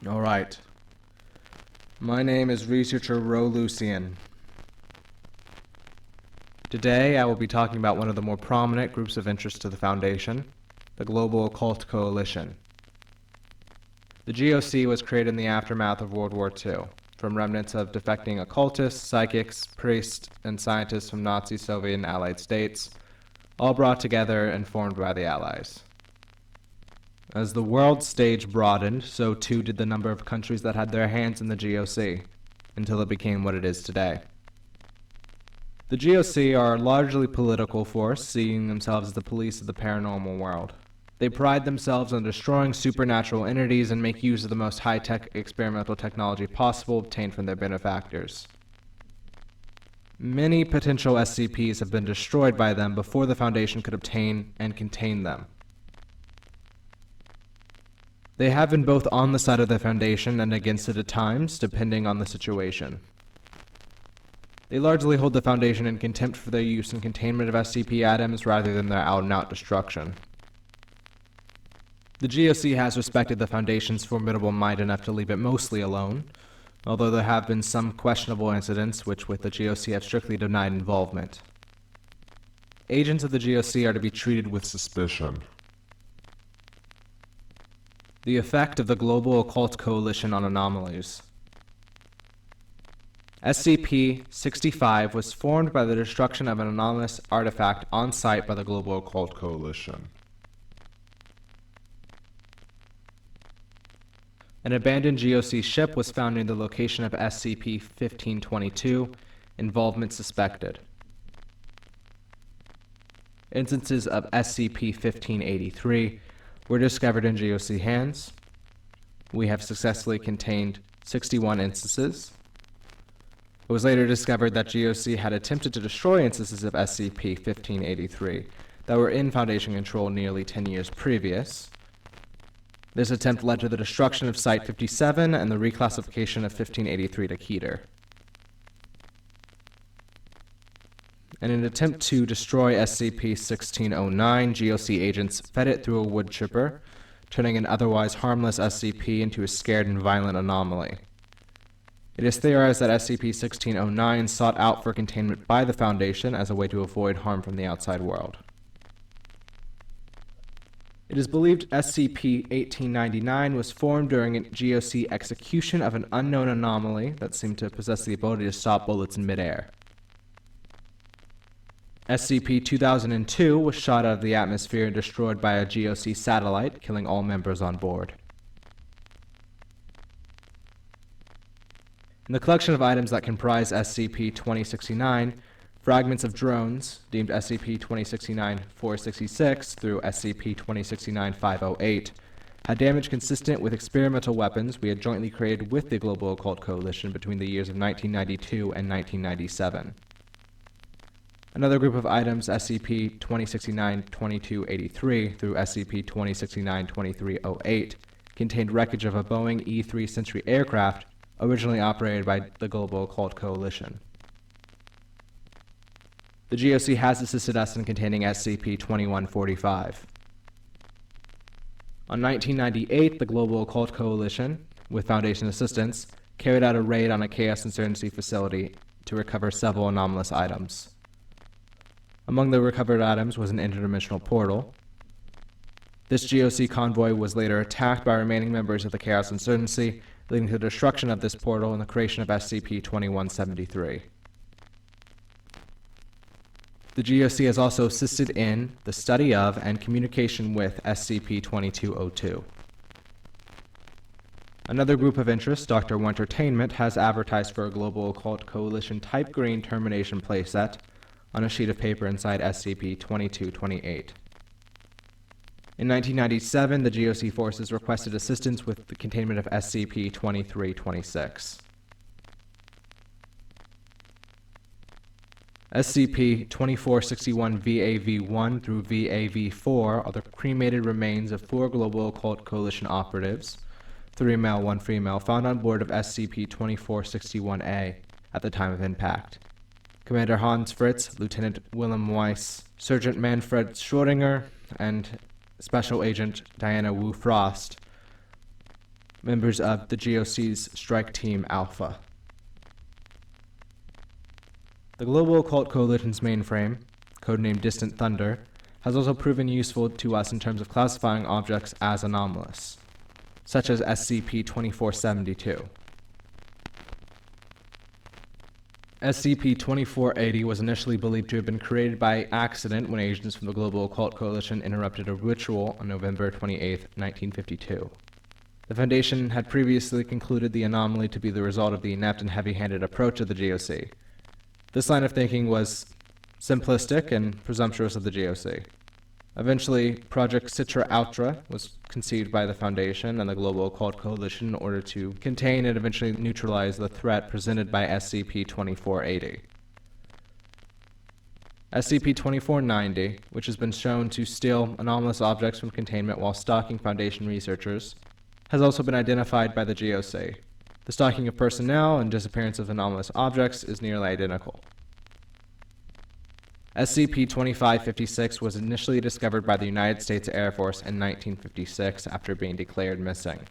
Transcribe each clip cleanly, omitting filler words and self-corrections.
Alright. My name is researcher Rowe Lucian. Today I will be talking about one of the more prominent groups of interest to the Foundation, the Global Occult Coalition. The GOC was created in the aftermath of World War II, from remnants of defecting occultists, psychics, priests, and scientists from Nazi, Soviet, and Allied states, all brought together and formed by the Allies. As the world stage broadened, so too did the number of countries that had their hands in the GOC, until it became what it is today. The GOC are a largely political force, seeing themselves as the police of the paranormal world. They pride themselves on destroying supernatural entities and make use of the most high-tech experimental technology possible obtained from their benefactors. Many potential SCPs have been destroyed by them before the Foundation could obtain and contain them. They have been both on the side of the Foundation and against it at times, depending on the situation. They largely hold the Foundation in contempt for their use and containment of SCP atoms rather than their out-and-out destruction. The GOC has respected the Foundation's formidable might enough to leave it mostly alone, although there have been some questionable incidents which with the GOC have strictly denied involvement. Agents of the GOC are to be treated with suspicion. The effect of the Global Occult Coalition on anomalies. SCP-65 was formed by the destruction of an anomalous artifact on site by the Global Occult Coalition. An abandoned GOC ship was found near the location of SCP-1522, involvement suspected. Instances of SCP-1583 were discovered in GOC hands. We have successfully contained 61 instances. It was later discovered that GOC had attempted to destroy instances of SCP-1583 that were in Foundation control nearly 10 years previous. This attempt led to the destruction of Site-57 and the reclassification of 1583 to Keter. In an attempt to destroy SCP-1609, GOC agents fed it through a wood chipper, turning an otherwise harmless SCP into a scared and violent anomaly. It is theorized that SCP-1609 sought out for containment by the Foundation as a way to avoid harm from the outside world. It is believed SCP-1899 was formed during a GOC execution of an unknown anomaly that seemed to possess the ability to stop bullets in midair. SCP-2002 was shot out of the atmosphere and destroyed by a GOC satellite, killing all members on board. In the collection of items that comprise SCP-2069, fragments of drones, deemed SCP-2069-466 through SCP-2069-508, had damage consistent with experimental weapons we had jointly created with the Global Occult Coalition between the years of 1992 and 1997. Another group of items, SCP-2069-2283 through SCP-2069-2308, contained wreckage of a Boeing E-3 Century aircraft originally operated by the Global Occult Coalition. The GOC has assisted us in containing SCP-2145. On 1998, the Global Occult Coalition, with Foundation assistance, carried out a raid on a Chaos Insurgency facility to recover several anomalous items. Among the recovered items was an interdimensional portal. This GOC convoy was later attacked by remaining members of the Chaos Insurgency, leading to the destruction of this portal and the creation of SCP-2173. The GOC has also assisted in the study of and communication with SCP-2202. Another group of interest, Dr. Wintertainment, has advertised for a Global Occult Coalition Type Green Termination playset on a sheet of paper inside SCP-2228. In 1997, the GOC forces requested assistance with the containment of SCP-2326. SCP-2461 VAV-1 through VAV-4 are the cremated remains of 4 Global Occult Coalition operatives, 3 male, 1 female, found on board of SCP-2461-A at the time of impact. Commander Hans Fritz, Lieutenant Willem Weiss, Sergeant Manfred Schrödinger, and Special Agent Diana Wu Frost members of the GOC's Strike Team Alpha. The Global Occult Coalition's mainframe, codenamed Distant Thunder, has also proven useful to us in terms of classifying objects as anomalous, such as SCP-2472. SCP-2480 was initially believed to have been created by accident when agents from the Global Occult Coalition interrupted a ritual on November 28, 1952. The Foundation had previously concluded the anomaly to be the result of the inept and heavy-handed approach of the GOC. This line of thinking was simplistic and presumptuous of the GOC. Eventually, Project Citra Outra was conceived by the Foundation and the Global Occult Coalition in order to contain and eventually neutralize the threat presented by SCP-2480. SCP-2490, which has been shown to steal anomalous objects from containment while stalking Foundation researchers, has also been identified by the GOC. The stalking of personnel and disappearance of anomalous objects is nearly identical. SCP-2556 was initially discovered by the United States Air Force in 1956 after being declared missing.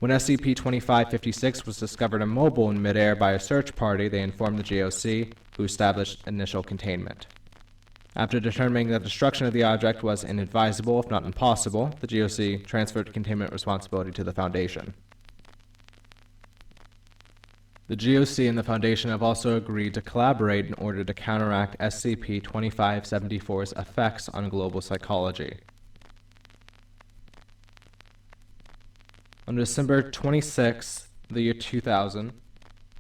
When SCP-2556 was discovered immobile in midair by a search party, they informed the GOC, who established initial containment. After determining that destruction of the object was inadvisable, if not impossible, the GOC transferred containment responsibility to the Foundation. The GOC and the Foundation have also agreed to collaborate in order to counteract SCP-2574's effects on global psychology. On December 26, the year 2000,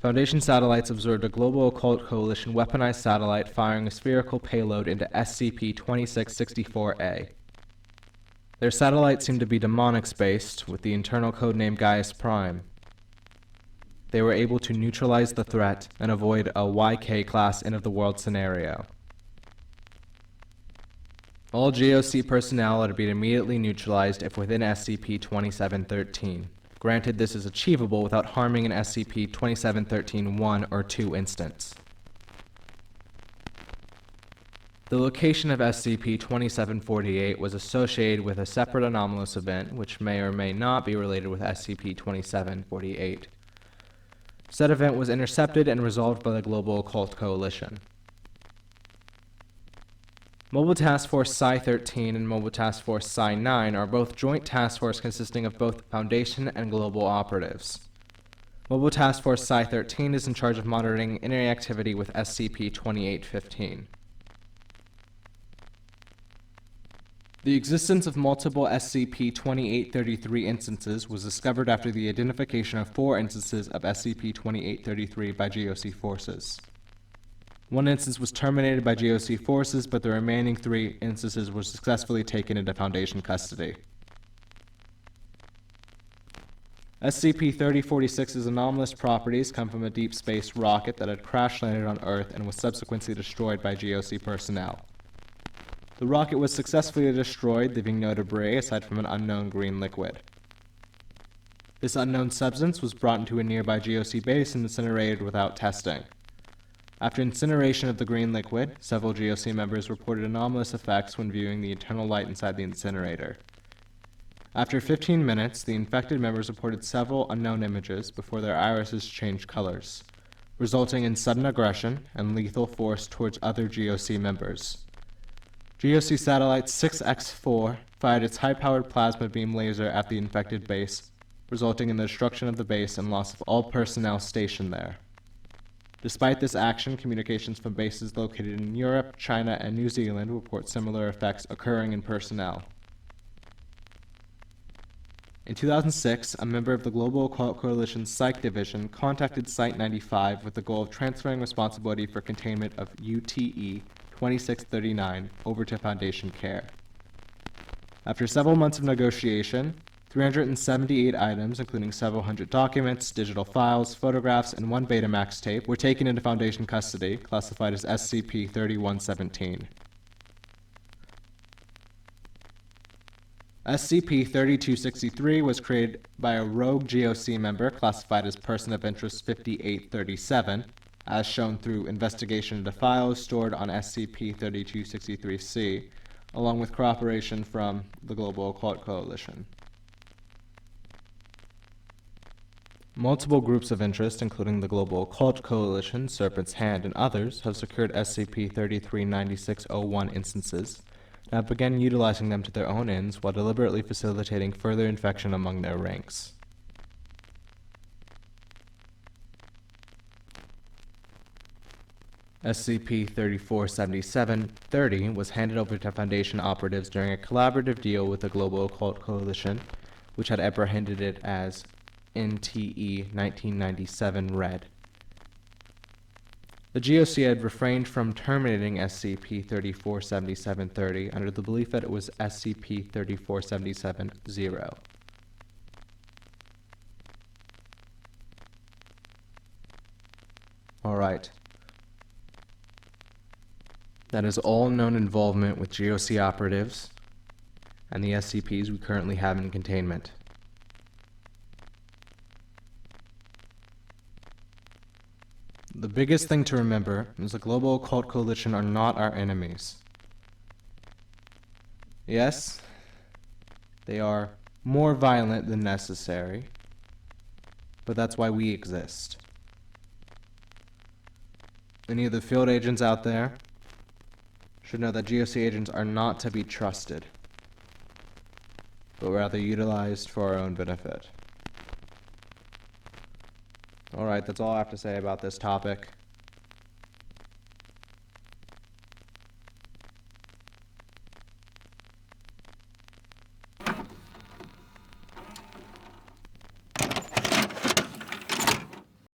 Foundation satellites observed a Global Occult Coalition weaponized satellite firing a spherical payload into SCP-2664-A. Their satellite seemed to be demonics-based, with the internal codename Gaius Prime. They were able to neutralize the threat and avoid a YK-class end-of-the-world scenario. All GOC personnel are to be immediately neutralized if within SCP-2713. Granted, this is achievable without harming an SCP-2713-1 or 2 instance. The location of SCP-2748 was associated with a separate anomalous event, which may or may not be related with SCP-2748. Said event was intercepted and resolved by the Global Occult Coalition. Mobile Task Force Psi-13 and Mobile Task Force Psi-9 are both joint task force consisting of both Foundation and global operatives. Mobile Task Force Psi-13 is in charge of monitoring any activity with SCP-2815. The existence of multiple SCP-2833 instances was discovered after the identification of 4 instances of SCP-2833 by GOC forces. 1 instance was terminated by GOC forces, but the remaining 3 instances were successfully taken into Foundation custody. SCP-3046's anomalous properties come from a deep space rocket that had crash-landed on Earth and was subsequently destroyed by GOC personnel. The rocket was successfully destroyed, leaving no debris aside from an unknown green liquid. This unknown substance was brought into a nearby GOC base and incinerated without testing. After incineration of the green liquid, several GOC members reported anomalous effects when viewing the internal light inside the incinerator. After 15 minutes, the infected members reported several unknown images before their irises changed colors, resulting in sudden aggression and lethal force towards other GOC members. GOC Satellite 6X4 fired its high-powered plasma beam laser at the infected base, resulting in the destruction of the base and loss of all personnel stationed there. Despite this action, communications from bases located in Europe, China, and New Zealand report similar effects occurring in personnel. In 2006, a member of the Global Occult Coalition's Psych Division contacted Site-95 with the goal of transferring responsibility for containment of UTE-2639 over to Foundation care. After several months of negotiation, 378 items, including several hundred documents, digital files, photographs, and 1 Betamax tape, were taken into Foundation custody, classified as SCP-3117. SCP-3263 was created by a rogue GOC member classified as Person of Interest 5837, as shown through investigation into files stored on SCP-3263-C, along with cooperation from the Global Occult Coalition. Multiple groups of interest, including the Global Occult Coalition, Serpent's Hand, and others, have secured SCP-3396-01 instances and have begun utilizing them to their own ends while deliberately facilitating further infection among their ranks. SCP-3477-30 was handed over to Foundation operatives during a collaborative deal with the Global Occult Coalition, which had apprehended it as NTE 1997 Red. The GOC had refrained from terminating SCP-3477-30 under the belief that it was SCP-3477-0. Alright. That is all known involvement with GOC operatives and the SCPs we currently have in containment. The biggest thing to remember is the Global Occult Coalition are not our enemies. Yes, they are more violent than necessary, but that's why we exist. Any of the field agents out there should know that GOC agents are not to be trusted, but rather utilized for our own benefit. Alright, that's all I have to say about this topic.